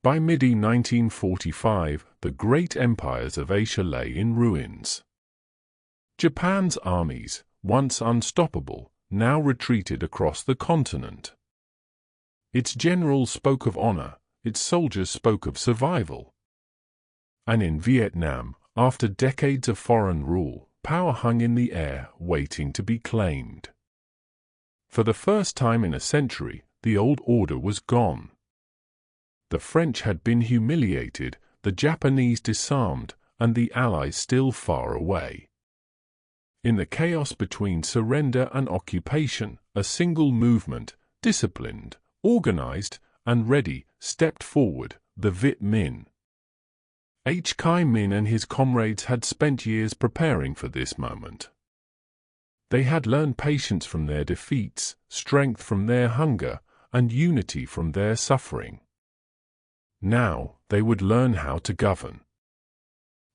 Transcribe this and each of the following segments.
By mid-1945, the great empires of Asia lay in ruins. Japan's armies, once unstoppable, now retreated across the continent. Its generals spoke of honor, its soldiers spoke of survival. And in Vietnam, after decades of foreign rule, power hung in the air, waiting to be claimed. For the first time in a century, the old order was gone. The French had been humiliated, the Japanese disarmed, and the Allies still far away. In the chaos between surrender and occupation, a single movement, disciplined, organized, and ready, stepped forward, the Viet Minh. H. Chi Minh and his comrades had spent years preparing for this moment. They had learned patience from their defeats, strength from their hunger, and unity from their suffering. Now, they would learn how to govern.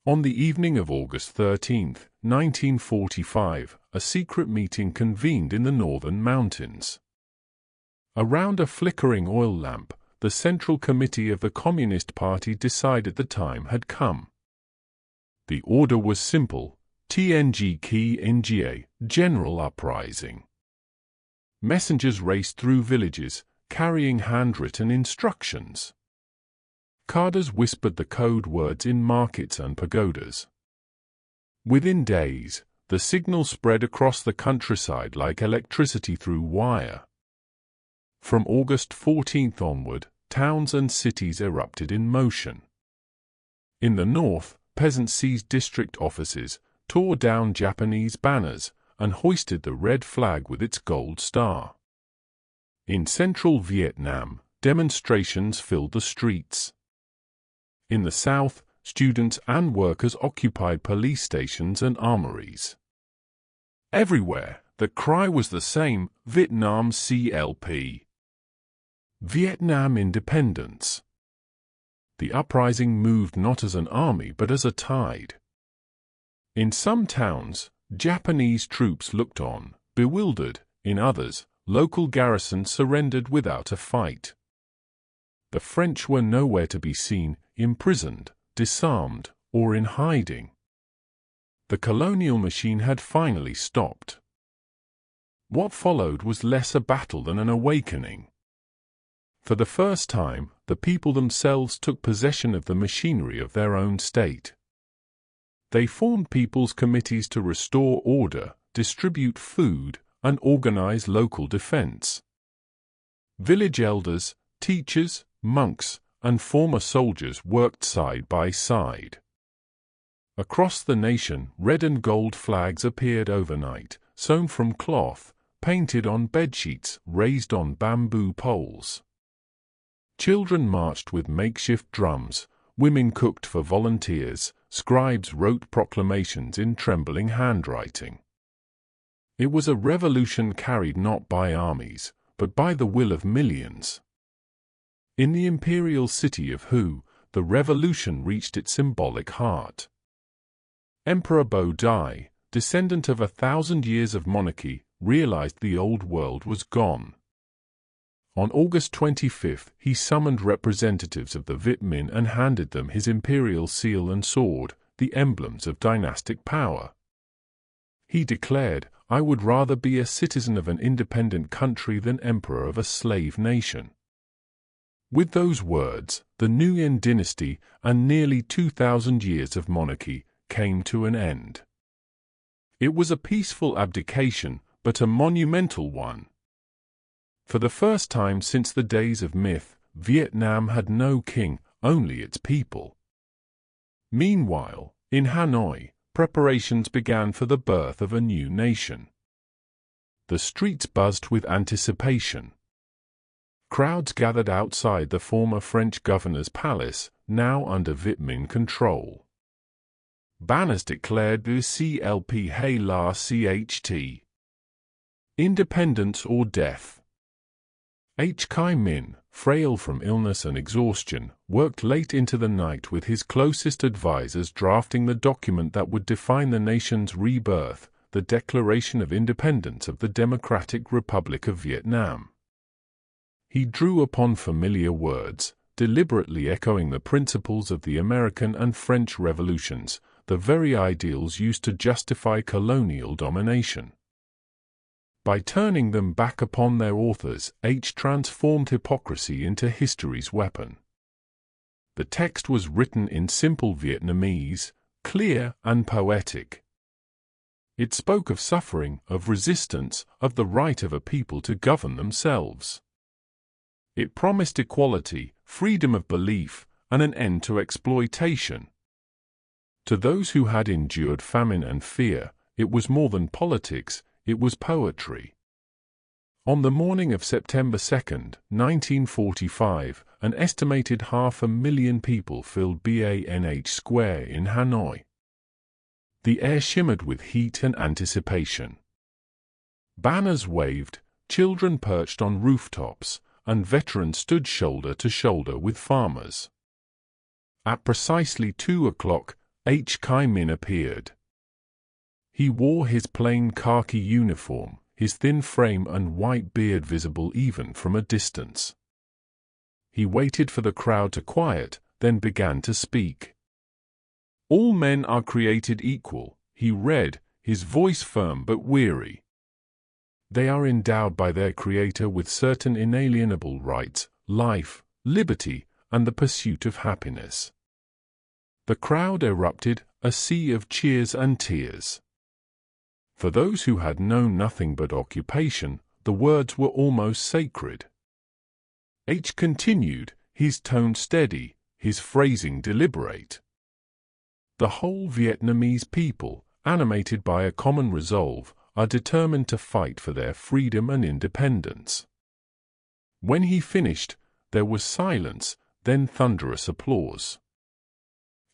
On the evening of August 13, 1945, a secret meeting convened in the northern mountains. Around a flickering oil lamp, the Central Committee of the Communist Party decided the time had come. The order was simple: TNG Ki Nga, general uprising. Messengers raced through villages, carrying handwritten instructions. Cadres whispered the code words in markets and pagodas. Within days, the signal spread across the countryside like electricity through wire. From August 14 onward, towns and cities erupted in motion. In the north, peasants seized district offices, tore down Japanese banners, and hoisted the red flag with its gold star. In central Vietnam, demonstrations filled the streets. In the south, students and workers occupied police stations and armories. Everywhere, the cry was the same: Vietnam CLP. Vietnam independence. The uprising moved not as an army but as a tide. In some towns, Japanese troops looked on, bewildered; in others, local garrisons surrendered without a fight. The French were nowhere to be seen, imprisoned, disarmed, or in hiding. The colonial machine had finally stopped. What followed was less a battle than an awakening. For the first time, the people themselves took possession of the machinery of their own state. They formed people's committees to restore order, distribute food, and organize local defense. Village elders, teachers, monks, and former soldiers worked side by side. Across the nation, red and gold flags appeared overnight, sewn from cloth, painted on bedsheets, raised on bamboo poles. Children marched with makeshift drums, women cooked for volunteers, scribes wrote proclamations in trembling handwriting. It was a revolution carried not by armies, but by the will of millions. In the imperial city of Hue, the revolution reached its symbolic heart. Emperor Bo Dai, descendant of 1,000 years of monarchy, realized the old world was gone. On August 25, he summoned representatives of the Viet Minh and handed them his imperial seal and sword, the emblems of dynastic power. He declared, "I would rather be a citizen of an independent country than emperor of a slave nation." With those words, the Nguyen dynasty and nearly 2,000 years of monarchy came to an end. It was a peaceful abdication, but a monumental one. For the first time since the days of myth, Vietnam had no king, only its people. Meanwhile, in Hanoi, preparations began for the birth of a new nation. The streets buzzed with anticipation. Crowds gathered outside the former French governor's palace, now under Viet Minh control. Banners declared the CLP Hay La CHT. Independence or death. H. Chi Minh, frail from illness and exhaustion, worked late into the night with his closest advisers drafting the document that would define the nation's rebirth, the Declaration of Independence of the Democratic Republic of Vietnam. He drew upon familiar words: deliberately echoing the principles of the American and French revolutions, the very ideals used to justify colonial domination. By turning them back upon their authors, H transformed hypocrisy into history's weapon. The text was written in simple Vietnamese, clear and poetic. It spoke of suffering, of resistance, of the right of a people to govern themselves. It promised equality, freedom of belief, and an end to exploitation. To those who had endured famine and fear, it was more than politics, it was poetry. On the morning of September 2, 1945, an estimated 500,000 people filled Ba Đình Square in Hanoi. The air shimmered with heat and anticipation. Banners waved, children perched on rooftops, and veterans stood shoulder to shoulder with farmers. At precisely 2 o'clock, H. Chi Minh appeared. He wore his plain khaki uniform, his thin frame and white beard visible even from a distance. He waited for the crowd to quiet, then began to speak. "All men are created equal," he read, his voice firm but weary. "They are endowed by their Creator with certain inalienable rights, life, liberty, and the pursuit of happiness." The crowd erupted, a sea of cheers and tears. For those who had known nothing but occupation, the words were almost sacred. H continued, his tone steady, his phrasing deliberate. "The whole Vietnamese people, animated by a common resolve, are determined to fight for their freedom and independence." When he finished, there was silence, then thunderous applause.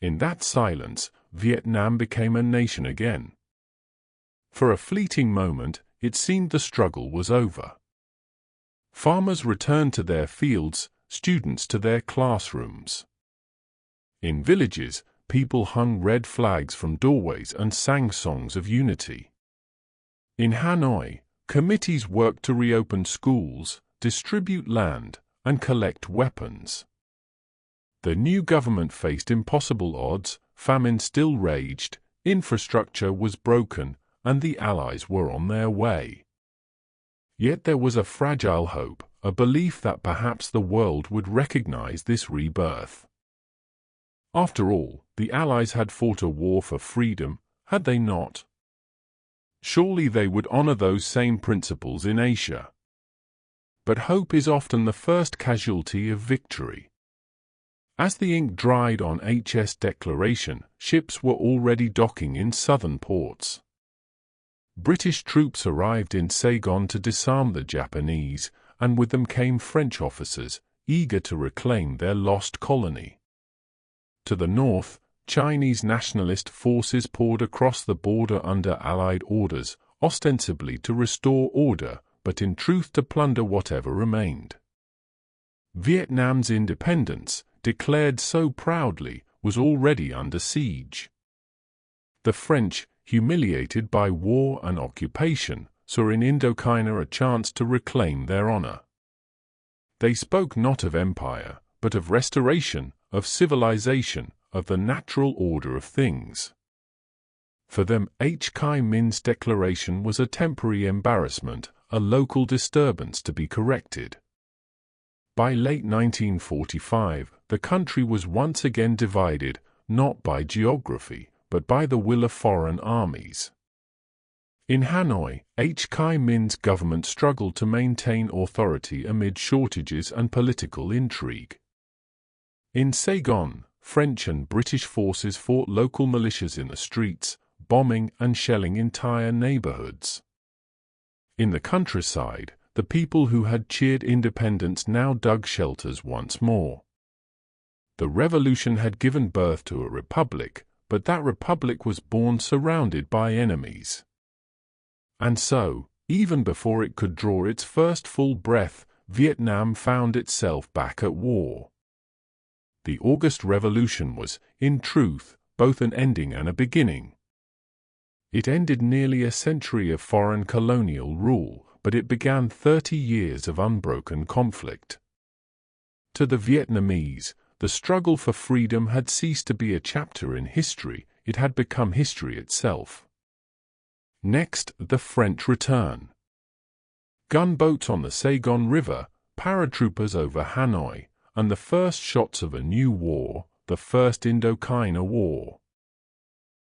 In that silence, Vietnam became a nation again. For a fleeting moment, it seemed the struggle was over. Farmers returned to their fields, students to their classrooms. In villages, people hung red flags from doorways and sang songs of unity. In Hanoi, committees worked to reopen schools, distribute land, and collect weapons. The new government faced impossible odds, famine still raged, infrastructure was broken, and the Allies were on their way. Yet there was a fragile hope, a belief that perhaps the world would recognize this rebirth. After all, the Allies had fought a war for freedom, had they not? Surely they would honor those same principles in Asia. But hope is often the first casualty of victory. As the ink dried on HS Declaration, ships were already docking in southern ports. British troops arrived in Saigon to disarm the Japanese, and with them came French officers, eager to reclaim their lost colony. To the north, Chinese nationalist forces poured across the border under Allied orders, ostensibly to restore order, but in truth to plunder whatever remained. Vietnam's independence, declared so proudly, was already under siege. The French, humiliated by war and occupation, saw in Indochina a chance to reclaim their honor. They spoke not of empire, but of restoration, of civilization, of the natural order of things. For them, H. Chi Minh's declaration was a temporary embarrassment, a local disturbance to be corrected. By late 1945, the country was once again divided, not by geography, but by the will of foreign armies. In Hanoi, H. Chi Minh's government struggled to maintain authority amid shortages and political intrigue. In Saigon, French and British forces fought local militias in the streets, bombing and shelling entire neighborhoods. In the countryside, the people who had cheered independence now dug shelters once more. The revolution had given birth to a republic, but that republic was born surrounded by enemies. And so, even before it could draw its first full breath, Vietnam found itself back at war. The August Revolution was, in truth, both an ending and a beginning. It ended nearly a century of foreign colonial rule, but it began 30 years of unbroken conflict. To the Vietnamese, the struggle for freedom had ceased to be a chapter in history, it had become history itself. Next, the French return. Gunboats on the Saigon River, paratroopers over Hanoi, and the first shots of a new war, the First Indochina War.